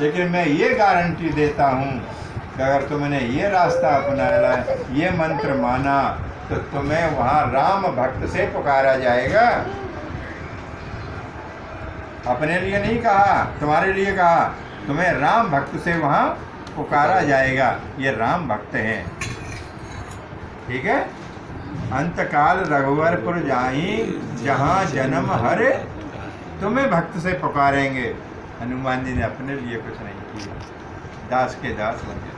लेकिन मैं ये गारंटी देता हूँ कि अगर तुमने ये रास्ता अपनाया, ये मंत्र माना, तो तुम्हें वहाँ राम भक्त से पुकारा जाएगा। अपने लिए नहीं कहा, तुम्हारे लिए कहा, तुम्हें राम भक्त से वहाँ पुकारा जाएगा। ये राम भक्त हैं, ठीक है। अंतकाल रघुवरपुर जाई, जहाँ जन्म हरे, तुम्हें भक्त से पुकारेंगे। हनुमान जी ने अपने लिए कुछ नहीं किया, दास के दास बने।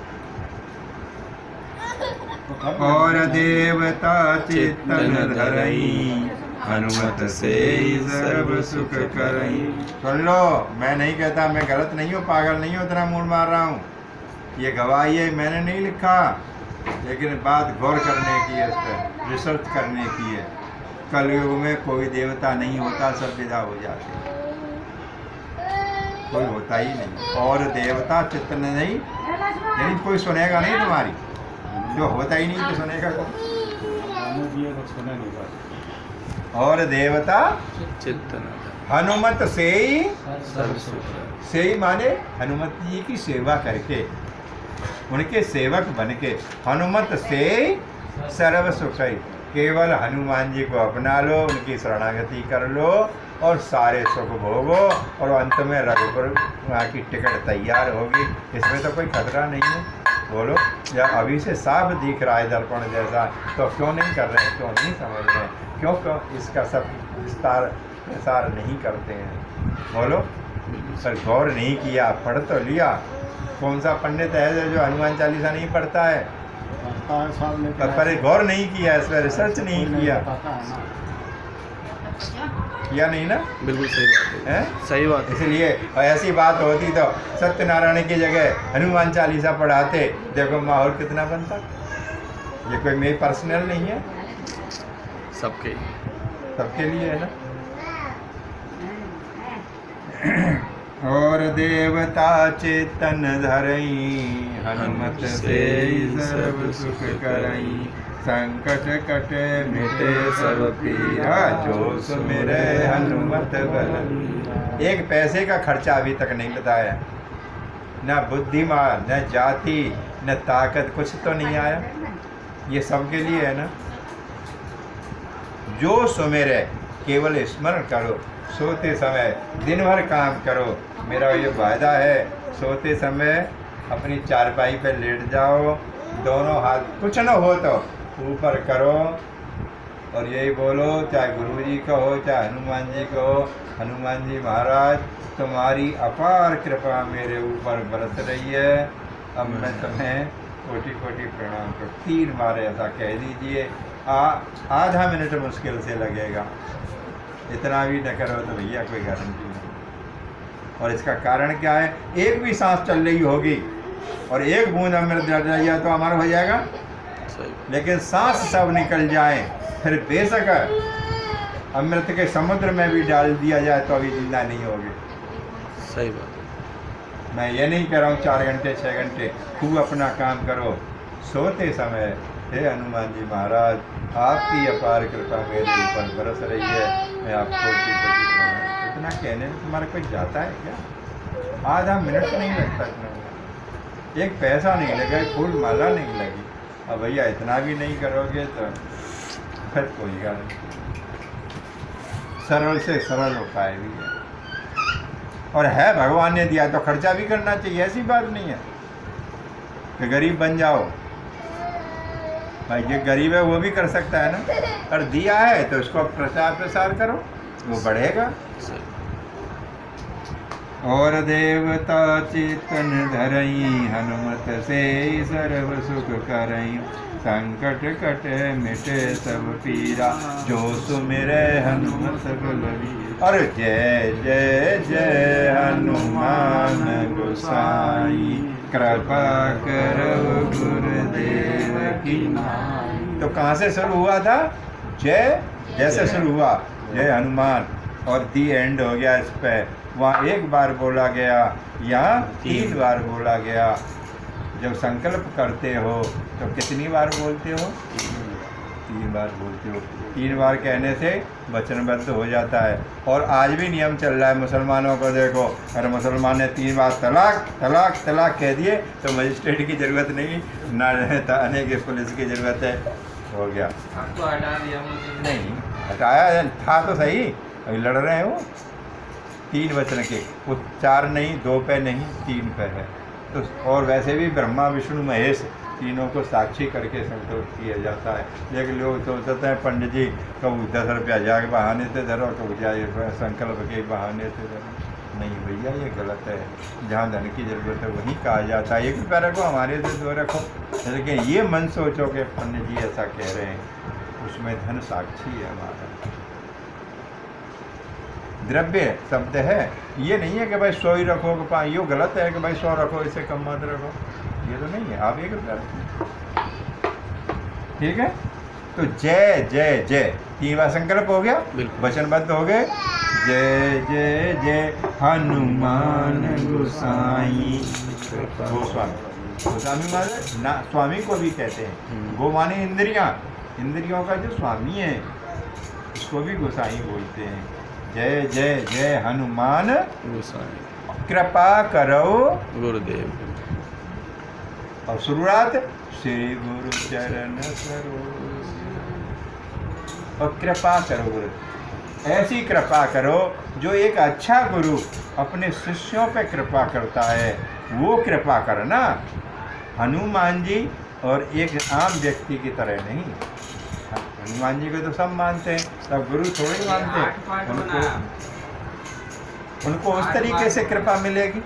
और देवता चित्तन धरई, हनुमत से सर्व सुख करई। सुन लो, मैं नहीं कहता, मैं गलत नहीं हूँ, पागल नहीं हूँ, इतना मूड मार रहा हूँ। ये गवाही है, मैंने नहीं लिखा, लेकिन बात गौर करने की है, इस पर रिसर्च करने की है। कलयुग में कोई देवता नहीं होता, सब विदा हो जाते, कोई होता ही नहीं। और देवता चित्त नहीं, यानी कोई सुनेगा नहीं तुम्हारी, जो होता ही नहीं तो सुनेगा कौन। और देवता चित्त हनुमत से ही माने हनुमत जी की सेवा करके, उनके सेवक बन के, हनुमत से सर्व सुख। केवल हनुमान जी को अपना लो, उनकी शरणागति कर लो और सारे सुख भोगो, और अंत में रघुपुर वहाँ की टिकट तैयार होगी। इसमें तो कोई खतरा नहीं है। बोलो, या अभी से साफ दिख रहा है दर्पण जैसा, तो क्यों नहीं कर रहे हैं, क्यों नहीं समझ रहे हैं, क्यों इसका सब विस्तार प्रसार नहीं करते हैं। बोलो, पर गौर नहीं किया, पढ़ तो लिया। कौन सा पंडित है जो हनुमान चालीसा नहीं पढ़ता है? पर गौर नहीं किया, इस पर रिसर्च नहीं किया नहीं ना। बिल्कुल सही बात है, सही बात है। इसलिए ऐसी बात होती तो सत्यनारायण की जगह हनुमान चालीसा पढ़ाते, देखो माहौल कितना बनता। ये कोई मेरी पर्सनल नहीं है, सबके लिए है ना। और देवता चेतन धरई, हनुमत से सर्व सुख करई। संकट कटे मिटे सब पीरा, जो सुमिरे हनुमत बल। एक पैसे का खर्चा अभी तक नहीं बताया, न बुद्धिमान, न जाति, न ताकत, कुछ तो नहीं आया। ये सबके लिए है ना। जो सुमिरे, केवल स्मरण करो, सोते समय दिन भर काम करो। मेरा ये वायदा है, सोते समय अपनी चारपाई पर लेट जाओ, दोनों हाथ कुछ न हो तो ऊपर करो, और यही बोलो, चाहे गुरु जी का हो, चाहे हनुमान जी का हो, हनुमान जी महाराज तुम्हारी अपार कृपा मेरे ऊपर बरस रही है, अब मैं तुम्हें कोटि कोटि प्रणाम करो। 3 बार ऐसा कह दीजिए। आधा मिनट मुश्किल से लगेगा, इतना भी न करो तो भैया कोई गारंटी नहीं। और इसका कारण क्या है? एक भी सांस चल रही होगी और एक बूंद अमृत डल रही है तो अमर हो जाएगा, लेकिन सांस सब निकल जाए, फिर बेशक अमृत के समुद्र में भी डाल दिया जाए तो अभी जिंदा नहीं होगी। सही बात है। मैं ये नहीं कह रहा हूँ 4 घंटे 6 घंटे, खूब अपना काम करो। सोते समय हे हनुमान जी महाराज, आपकी अपार कृपा मेरे ऊपर बरस रही है, मैं आपको इतना कहने में तुम्हारा कोई जाता है क्या? आधा मिनट नहीं लगता इतना, एक पैसा नहीं लगा, फूल माला नहीं लगी। अब भैया इतना भी नहीं करोगे तो फिर कोई बात नहीं। सरल से सरल उपाय भी है, और है भगवान ने दिया तो खर्चा भी करना चाहिए। ऐसी बात नहीं है कि गरीब बन जाओ। भाई ये गरीब है वो भी कर सकता है ना, और दिया है तो उसको प्रचार प्रसार करो, वो बढ़ेगा। और देवता चेतन धरई, हनुमत से सर्व सुख करई। संकट कटे मिटे सब पीरा, जो सुमिरे हनुमत बलवीरा। और जय जय जय हनुमान गोसाई, कृपा करो गुरुदेव की नाई। तो कहाँ से शुरू हुआ था? जय जैसे शुरू हुआ, जय हनुमान, और दी एंड हो गया इस पे। वहाँ 1 बार बोला गया, यहाँ 3 बार बोला गया। जब संकल्प करते हो तो कितनी बार बोलते हो? 3 बार बोलते हो। 3 बार कहने से वचनबद्ध हो जाता है। और आज भी नियम चल रहा है मुसलमानों को, देखो अगर मुसलमान ने 3 बार तलाक तलाक तलाक कह दिए तो मजिस्ट्रेट की ज़रूरत नहीं, ना थाने की पुलिस की ज़रूरत है, हो गया। अब तो हटा दिया मुझे। नहीं हटाया था तो सही, अभी लड़ रहे हैं वो। 3 वचन के, वो 4 नहीं, 2 पे नहीं, 3 पे है। तो और वैसे भी ब्रह्मा विष्णु महेश तीनों को साक्षी करके संतोष किया जाता है। लेकिन लोग सोचते हैं पंडित जी कब 10 रुपया जा के बहाने से धरो, कब जाए संकल्प के बहाने से धरो। नहीं भैया, ये गलत है। जहाँ धन की ज़रूरत है वहीं कहा जाता है 1 रुपया रखो, हमारे से 2 रखो। लेकिन ये मन सोचो कि पंडित जी ऐसा कह रहे हैं, उसमें धन साक्षी है हमारा। द्रव्य शब्द है, ये नहीं है कि भाई 100 ही रखो, ये गलत है कि भाई 100 रखो, इससे कम मत रखो, ये तो नहीं है। आप 1 रुपया रखो, ठीक है। तो जय जय जय 3 बार संकल्प हो गया, वचनबद्ध हो गए। जय जय जय हनुमान गोसाई। गोस्वामी माने ना, स्वामी को भी कहते हैं। गो माने इंद्रियां, इंद्रियों का जो स्वामी है उसको भी गोसाई बोलते हैं। जय जय जय हनुमान गोसाई, कृपा करो गुरुदेव। और शुरुआत श्री गुरु चरण सरोज। और कृपा करो गुरु, ऐसी कृपा करो जो एक अच्छा गुरु अपने शिष्यों पे कृपा करता है, वो कृपा करना। हनुमान जी और एक आम व्यक्ति की तरह नहीं। हनुमान जी को तो सब मानते हैं, सब गुरु थोड़ी मानते हैं। उनको उस तरीके से कृपा मिलेगी।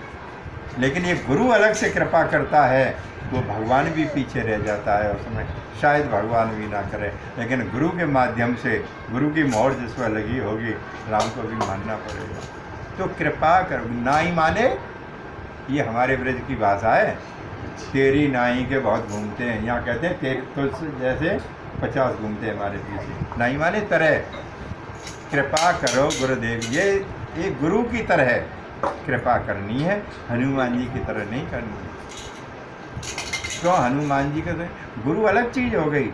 लेकिन ये गुरु अलग से कृपा करता है, वो भगवान भी पीछे रह जाता है उसमें, शायद भगवान भी ना करे। लेकिन गुरु के माध्यम से, गुरु की मोहर जिस पर लगी होगी, राम को भी मानना पड़ेगा। तो कृपा करो। नाई माने, ये हमारे ब्रज की भाषा है। तेरी नाई के बहुत घूमते हैं, यहाँ कहते हैं तेरे तो जैसे 50 घूमते हैं हमारे पीछे। नाई माने तरह। कृपा करो गुरुदेव, ये एक गुरु की तरह कृपा करनी है, हनुमान जी की तरह नहीं करनी है। तो हनुमान जी का गुरु अलग चीज़ हो गई।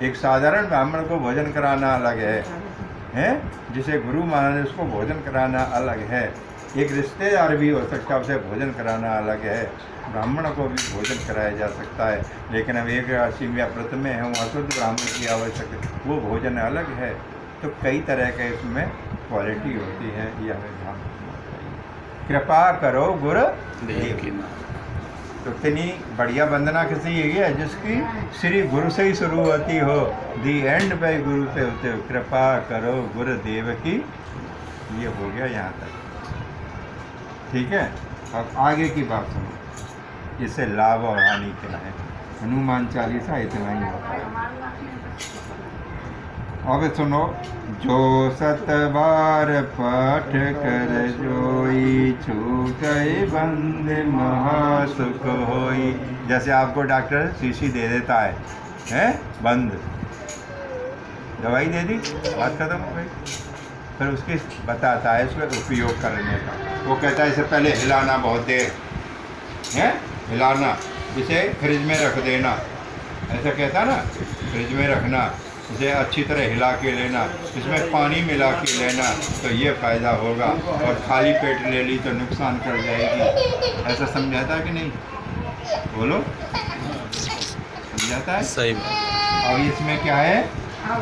एक साधारण ब्राह्मण को भोजन कराना अलग है, जिसे गुरु माना उसको भोजन कराना अलग है। एक रिश्तेदार भी हो सकता है, उसे भोजन कराना अलग है। ब्राह्मण को भी भोजन कराया जा सकता है। लेकिन अब एक राशि में व्रत में है, वहाँ शुद्ध ब्राह्मण की आवश्यकता, वो भोजन अलग है। तो कई तरह के इसमें क्वालिटी होती है, ये हमें ध्यान रखना चाहिए। कृपा करो गुरुदेव की। तो इतनी बढ़िया वंदना किसी ये है जिसकी श्री गुरु से ही शुरू होती हो, दी एंड पे गुरु से होते हो। कृपा करो गुरुदेव की, ये हो गया यहाँ तक, ठीक है। अब आगे की बात सुनो, इससे लाभ और हानि क्या है। हनुमान चालीसा इतना ही होता है। अब सुनो, जो 7 बार पाठ कर जोई, छूटे बंद महासुख होई। जैसे आपको डॉक्टर शीशी दे देता है बंद, दवाई दे दी, बात खत्म हो गई। फिर उसके बताता है उसका उपयोग करने का। वो कहता है इससे पहले हिलाना बहुत देर है, हिलाना, इसे फ्रिज में रख देना, ऐसा कहता ना, फ्रिज में रखना, इसे अच्छी तरह हिला के लेना, इसमें पानी मिला के लेना, तो ये फ़ायदा होगा। और खाली पेट ले ली तो नुकसान कर जाएगी। ऐसा समझाता कि नहीं, बोलो, समझाता है? सही बात। और इसमें क्या है,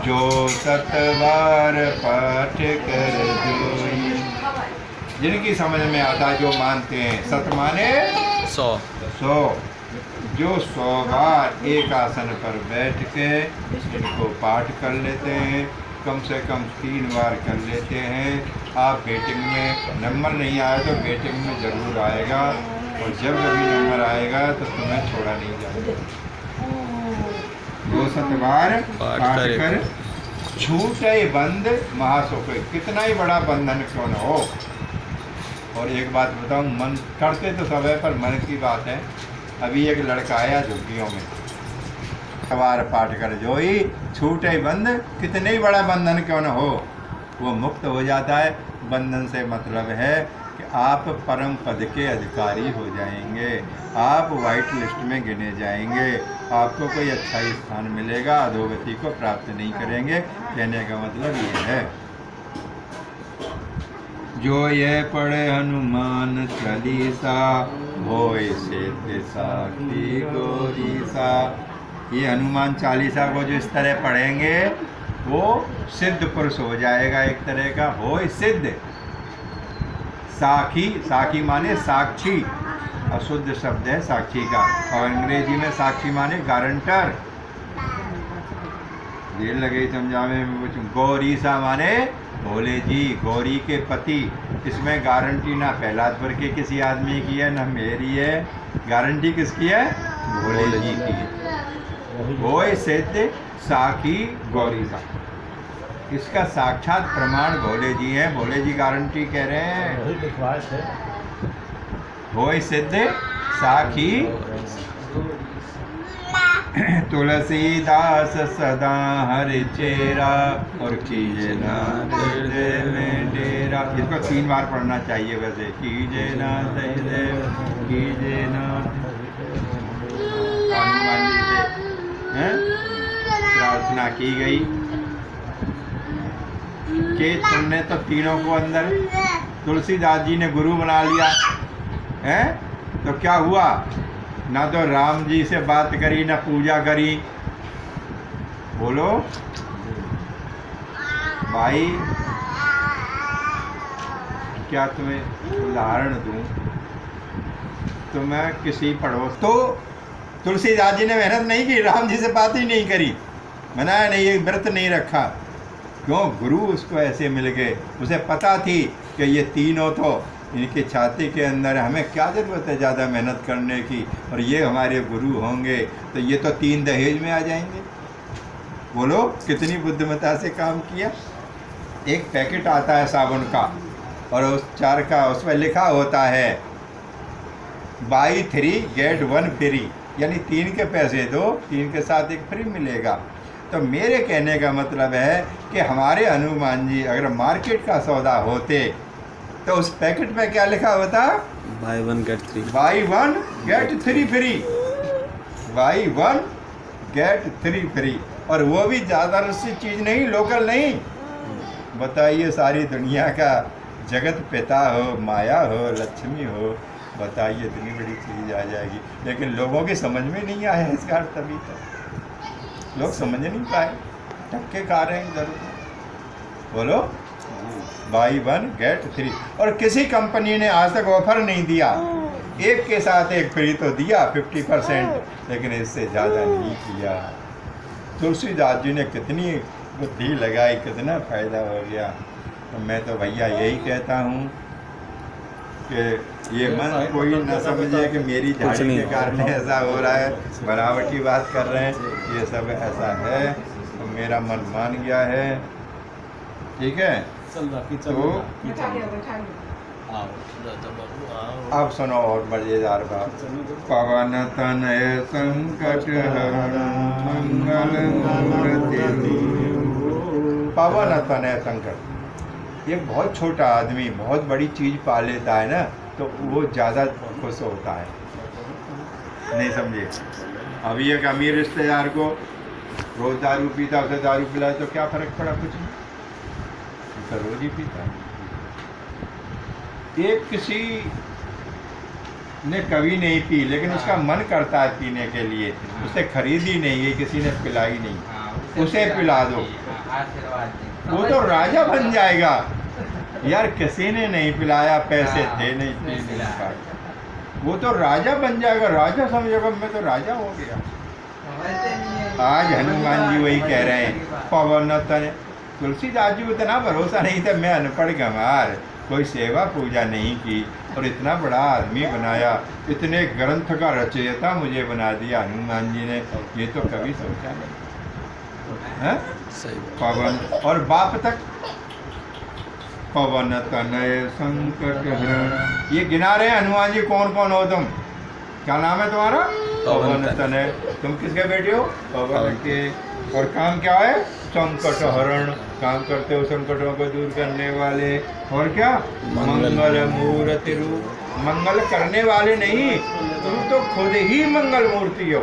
जो 7 बार पाठ कर जोई, जिनकी समझ में आता है, जो मानते हैं। 7 माने 100, जो 100 बार एक आसन पर बैठ के इनको पाठ कर लेते हैं, कम से कम 3 बार कर लेते हैं। आप वेटिंग में, नंबर नहीं आया तो वेटिंग में ज़रूर आएगा, और जब कभी नंबर आएगा तो तुम्हें छोड़ा नहीं जाएगा। 2 बार पाठ कर छूटे बंद महासुख। कितना ही बड़ा बंधन क्यों न हो। और एक बात बताऊं, मन करते तो सब है, पर मन की बात है। अभी एक लड़का आया झुग्गियों में, 7 बार पाठ कर जोई, छूटे बंद, कितने ही बड़ा बंधन क्यों न हो, वो मुक्त हो जाता है। बंधन से मतलब है कि आप परम पद के अधिकारी हो जाएंगे, आप वाइट लिस्ट में गिने जाएंगे, आपको कोई अच्छा ही स्थान मिलेगा, अधोगति को प्राप्त नहीं करेंगे। कहने का मतलब ये है, जो ये पढ़े हनुमान चालीसा होए सिद्ध साखी गौरीसा। ये हनुमान चालीसा को जो इस तरह पढ़ेंगे वो सिद्ध पुरुष हो जाएगा, एक तरह का होए सिद्ध। साखी, साखी माने साक्षी, अशुद्ध शब्द है साक्षी का, और अंग्रेजी में साक्षी माने गारंटर। देर लगे समझाने में कुछ। गौरीसा माने भोले जी, गौरी के पति। इसमें गारंटी ना पहलादपुर के किसी आदमी की है ना मेरी है, गारंटी किसकी है? भोले जी की। होए सिद्ध साखी गौरीसा, इसका साक्षात प्रमाण भोले जी हैं। भोले जी गारंटी कह रहे हैं। होए सिद्ध साखी तुलसीदास सदा हरि चेरा और कीजे ना हृदय में डेरा। इसको 3 बार पढ़ना चाहिए वैसे। कीजे ना हृदय, कीजे ना। हनुमान जी से प्रार्थना की गई कि तुमने तो तीनों को अंदर, तुलसीदास जी ने गुरु बना लिया है, तो क्या हुआ? ना तो राम जी से बात करी, ना पूजा करी। बोलो भाई, क्या तुम्हें उदाहरण दूं? तुम्हें किसी पड़ोस, तो तुलसीदास जी ने मेहनत नहीं की, राम जी से बात ही नहीं करी, मनाया नहीं, ये व्रत नहीं रखा। क्यों? गुरु उसको ऐसे मिल गए। उसे पता थी कि ये तीनों तो इनकी छाती के अंदर, हमें क्या ज़रूरत है ज़्यादा मेहनत करने की, और ये हमारे गुरु होंगे तो ये तो 3 दहेज में आ जाएंगे। बोलो कितनी बुद्धिमता से काम किया। एक पैकेट आता है साबुन का, और उस 4 का उस पर लिखा होता है बाई 3 गेट 1 फ्री, यानी 3 के पैसे दो, 3 के साथ 1 फ्री मिलेगा। तो मेरे कहने का मतलब है कि हमारे हनुमान जी अगर मार्केट का सौदा होते तो उस पैकेट में क्या लिखा होता? Buy 1 get 3, buy 1 get 3 free, buy 1 get 3 free. और वो भी ज़्यादा रस्सी चीज़ नहीं, लोकल नहीं। बताइए, सारी दुनिया का जगत पिता हो, माया हो, लक्ष्मी हो, बताइए इतनी बड़ी चीज़ आ जाएगी। लेकिन लोगों की समझ में नहीं आया इसका अर्थ, तभी तक लोग समझ नहीं पाए, टक्के खा रहे हैं इधर। बोलो बाई 1 गेट 3। और किसी कंपनी ने आज तक ऑफर नहीं दिया, 1 के साथ 1 फ्री तो दिया 50%, लेकिन इससे ज़्यादा नहीं किया। तुलसीदास जी ने कितनी बुद्धि लगाई, कितना फ़ायदा हो गया। तो मैं तो भैया यही कहता हूँ कि ये मन कोई न समझे कि मेरी झाड़ी के कारण ऐसा हो रहा है, बनावटी बात कर रहे हैं, ये सब ऐसा है। तो मेरा मन मान गया है, ठीक है। तो अब सुनो और मजेदार बात। पवन तनय संकट हरण मंगल मूर्ति दीन। पवन तनय संकट, एक बहुत छोटा आदमी बहुत बड़ी चीज़ पा लेता है ना, तो वो ज़्यादा खुश होता है। नहीं समझे? अभी एक अमीर रिश्तेदार को रोज़ दारू पीता, उसे दारू पिलाए तो क्या फ़र्क पड़ा? कुछ नहीं, तो रोज़ ही पीता है। एक किसी ने कभी नहीं पी, लेकिन उसका मन करता है पीने के लिए, उसे खरीदी नहीं है, किसी ने पिलाई नहीं, उसे पिला दो, वो तो राजा बन जाएगा। यार किसी ने नहीं पिलाया, पैसे थे नहीं, पी नहीं पाया, वो तो राजा बन जाएगा, राजा समझेगा मैं तो राजा हो गया। आज हनुमान जी वही कह रहे हैं, पवन तनय। तुलसीदास जी को इतना भरोसा नहीं था, मैं अनपढ़ गंवार, कोई सेवा पूजा नहीं की, और इतना बड़ा आदमी बनाया, इतने ग्रंथ का रचयिता मुझे बना दिया हनुमान जी ने, ये तो कभी सोचा नहीं है। पवन, और बाप तक पवन तनय संकट हरण। ये गिना रहे हैं हनुमान जी कौन कौन हो तुम, क्या नाम है तुम्हारा? पवन तनय। तुम किसके बेटे हो? पवन के। और काम क्या है? संकट हरण, काम करते हो संकटों को दूर करने वाले, और क्या मंगल मूर्ति रूप, मंगल करने वाले नहीं, तुम तो खुद ही मंगल मूर्ति हो,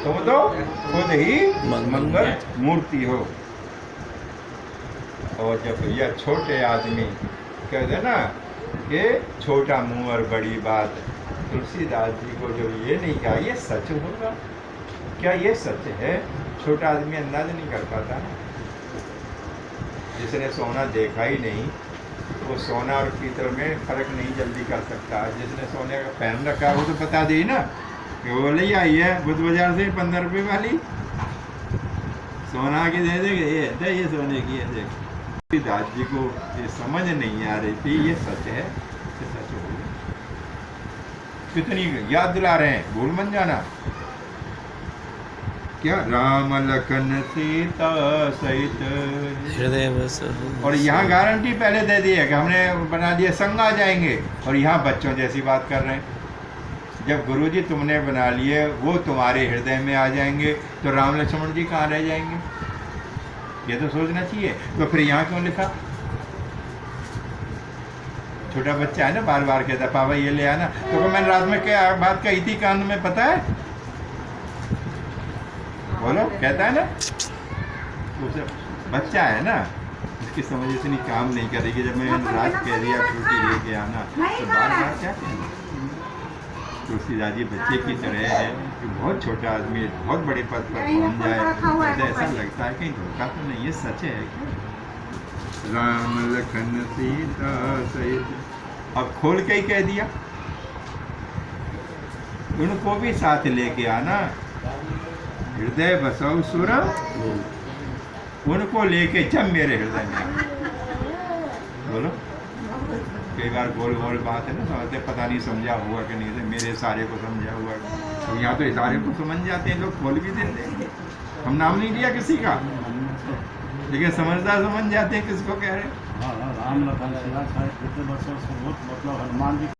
तुम तो खुद ही मंगल मूर्ति हो। और जब यह छोटे आदमी कहते ना कि छोटा मुंह और बड़ी बात, तुलसीदास जी को जब ये नहीं कहा ये सच होगा, क्या ये सच है? छोटा आदमी अंदाज नहीं कर पाता। जिसने सोना देखा ही नहीं वो सोना और पीतल में फर्क नहीं जल्दी कर सकता। जिसने सोने का पहन रखा वो तो बता दे ना कि वो ले आई है बुद्ध बाजार से 15 रुपये वाली, सोना की दे देंगे, ये सोने की है। देख दास जी को ये समझ नहीं आ रही थी ये सच है, ये सच हो गया। कितनी याद दिला रहे हैं, भूल मन जाना। क्या राम लखन सीता सहित हृदय बस। और यहाँ गारंटी पहले दे दी है कि हमने बना दिया संग आ जाएंगे, और यहाँ बच्चों जैसी बात कर रहे हैं। जब गुरुजी तुमने बना लिए वो तुम्हारे हृदय में आ जाएंगे तो राम लक्ष्मण जी कहाँ रह जाएंगे? ये तो सोचना चाहिए। तो फिर यहाँ क्यों लिखा? छोटा बच्चा है ना, बार बार कहता पापा ये ले आना। तो मैंने रात में क्या बात कही थी कान में, पता है? बोलो, कहता है ना, उसे बच्चा है ना, इसकी समझ इतनी काम नहीं करेगी। जब मैं रात कह दिया फ्रूटी लेके आना तो बार बार क्या कहना? तुलसीदास जी बच्चे की तरह है कि बहुत छोटा आदमी बहुत बड़े पद पर पहुंच जाए, तो ऐसा लगता है कहीं धोखा तो नहीं, ये सच है। राम लखन सीता सहित, अब खोल के ही कह दिया उनको भी साथ लेके आना, हृदय बसाओ सुर, उनको लेके जब मेरे हृदय में। बोलो, कई बार गोल गोल बात है ना, समझते पता नहीं समझा हुआ कि नहीं, मेरे सारे को समझा हुआ। तो यहाँ तो इशारे को समझ जाते हैं लोग, खोल भी देते हैं। हम नाम नहीं लिया किसी का, लेकिन समझदार समझ जाते हैं किसको कह रहे हैं। राम लखन सीता सहित मतलब हनुमान जी